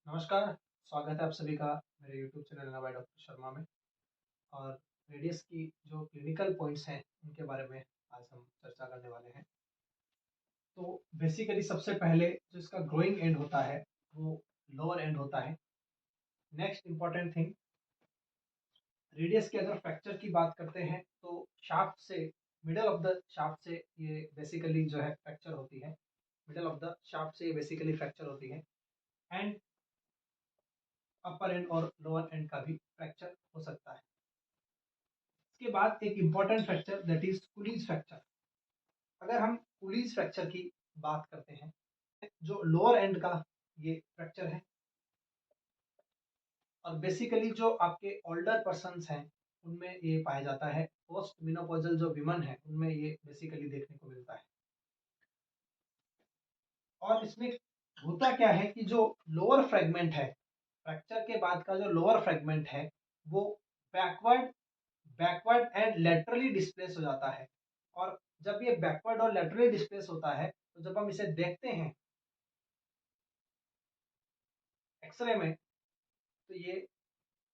नमस्कार, स्वागत है आप सभी का मेरे YouTube channel by doctor Sharma में। और रेडियस की जो क्लिनिकल पॉइंट्स हैं उनके बारे में आज हम चर्चा करने वाले हैं। तो बेसिकली सबसे पहले जो इसका ग्रोइंग एंड होता है वो लोअर एंड होता है। नेक्स्ट इम्पॉर्टेंट थिंग, रेडियस की अगर फ्रैक्चर की बात करते हैं तो शाफ्ट से मिडल ऑफ द शाफ्ट से ये बेसिकली जो है फ्रैक्चर होती है। मिडल ऑफ द शाफ्ट से ये बेसिकली फ्रैक्चर होती है। एंड अपर एंड और लोअर एंड का भी फ्रैक्चर हो सकता है। इसके बाद एक important fracture that is Coolidge fracture. अगर हम कुलीज फ्रैक्चर की बात करते हैं, जो लोअर एंड का ये फ्रैक्चर है और बेसिकली जो आपके ओल्डर पर्सन्स हैं उनमें ये पाया जाता है। पोस्ट मिनोपॉजल जो विमन है उनमें ये बेसिकली देखने को मिलता है। और इसमें होता क्या है कि जो लोअर फ्रेगमेंट है, फ्रैक्चर के बाद का जो लोअर फ्रेगमेंट है वो backward backward and laterally displace हो जाता है। और जब ये बैकवर्ड और लेटरली डिस्प्लेस होता है तो जब हम इसे देखते हैं एक्सरे में तो ये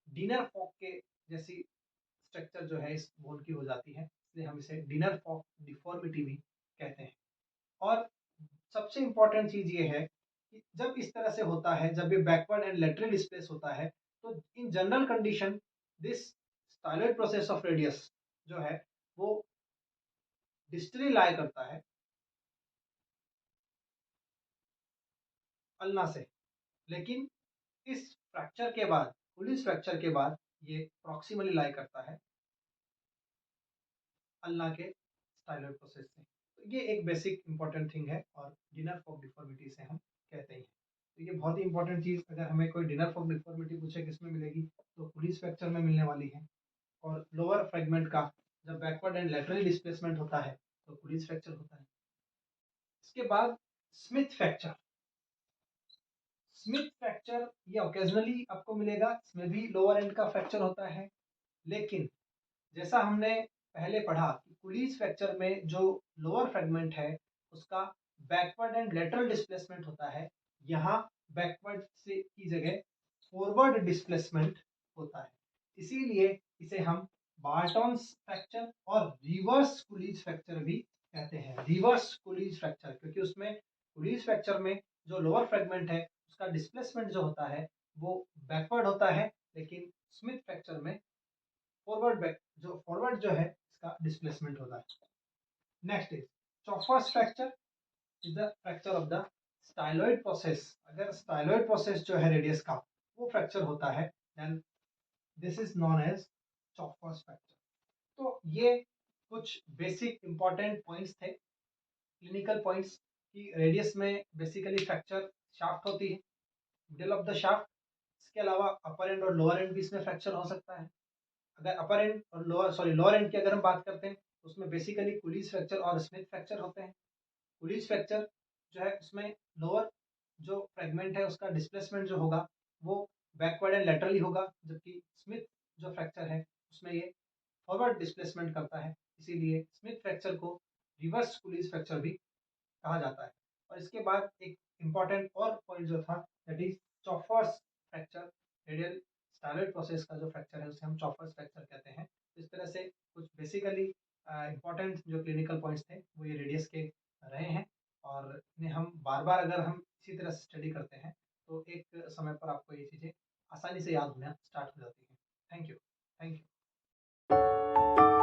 डिनर फॉक के जैसी स्ट्रक्चर जो है इस बोन की हो जाती है, इसलिए हम इसे डिनर फॉक डिफॉर्मिटी भी कहते हैं। और सबसे इंपॉर्टेंट चीज ये है कि जब इस तरह से होता है, जब ये बैकवर्ड एंड लेटरल डिस्प्लेस होता है तो in general condition this styloid process of radius जो है वो डिस्टली लाई करता है अल्ना से। लेकिन इस फ्रैक्चर के बाद, पुलिस फ्रैक्चर के बाद ये प्रॉक्सिमली लाई करता है अल्ना के स्टाइलॉइड प्रोसेस से। तो ये एक बेसिक इंपॉर्टेंट थिंग है और डिनर फॉक डिफॉर्मिटी से हम कहते हैं। तो ये बहुत ही इंपॉर्टेंट चीज, अगर हमें कोई डिनर फॉक डिफॉर्मिटी पूछे किसमें मिलेगी तो पुलिस फ्रैक्चर में मिलने वाली है। और लोअर फ्रेगमेंट का जब बैकवर्ड एंड लेटरल डिस्प्लेसमेंट होता है तो पुलिस फ्रैक्चर होता है। इसके बाद स्मिथ फ्रैक्चर। स्मिथ फ्रैक्चर ये ओकेजनली आपको मिलेगा, इसमें भी लोअर एंड का फ्रैक्चर होता है। लेकिन जैसा हमने पहले पढ़ा कि कुलीज फ्रैक्चर में जो लोअर फ्रेगमेंट है उसका बैकवर्ड एंड लेटरल डिस्प्लेसमेंट होता है, यहाँ बैकवर्ड से की जगह फॉरवर्ड डिस्प्लेसमेंट होता है। इसीलिए इसे हम बार्टन्स फ्रैक्चर और रिवर्स कुलीज फ्रैक्चर भी कहते हैं। रिवर्स कुलीज फ्रैक्चर क्योंकि उसमें कुलीज फ्रैक्चर में जो लोअर फ्रेगमेंट है उसका डिस्प्लेसमेंट जो होता है वो बैकवर्ड होता है, लेकिन स्मिथ फ्रैक्चर में फॉरवर्ड बैक जो फॉरवर्ड जो है इसका डिस्प्लेसमेंट होता है। Next is chauffeur's fracture, is the fracture of the styloid process. अगर स्टाइलॉइड प्रोसेस जो है रेडियस का वो फ्रैक्चर होता है then this is known as chauffeur's fracture. तो ये कुछ बेसिक इंपॉर्टेंट पॉइंट्स थे, क्लिनिकल पॉइंट्स, कि रेडियस में बेसिकली फ्रैक्चर शाफ्ट होती है, मिडिल ऑफ द शाफ्ट। इसके अलावा अपर एंड और लोअर एंड भी इसमें फ्रैक्चर हो सकता है। अगर अपर एंड और लोअर एंड की अगर हम बात करते हैं तो उसमें बेसिकली कुलीज फ्रैक्चर और स्मिथ फ्रैक्चर होते हैं। कुलीज फ्रैक्चर जो है उसमें लोअर जो फ्रेगमेंट है उसका डिस्प्लेसमेंट जो होगा वो बैकवर्ड एंड लेटरली होगा, जबकि स्मिथ जो फ्रैक्चर है उसमें ये फॉरवर्ड डिस्प्लेसमेंट करता है। इसीलिए स्मिथ फ्रैक्चर को रिवर्स कुलीज फ्रैक्चर भी कहा जाता है। और इसके बाद एक इम्पॉर्टेंट और पॉइंट जो था that is chauffeur's fracture. Radial styloid process का जो फ्रैक्चर है उसे हम चॉफर्स फ्रैक्चर कहते हैं। तो इस तरह से कुछ बेसिकली इंपॉर्टेंट जो क्लिनिकल पॉइंट्स थे वो ये रेडियस के रहे हैं। और इन्हें हम बार बार अगर हम इसी तरह से स्टडी करते हैं तो एक समय पर आपको ये चीज़ें आसानी से याद होना स्टार्ट हो जाती हैं। Thank you. Thank you.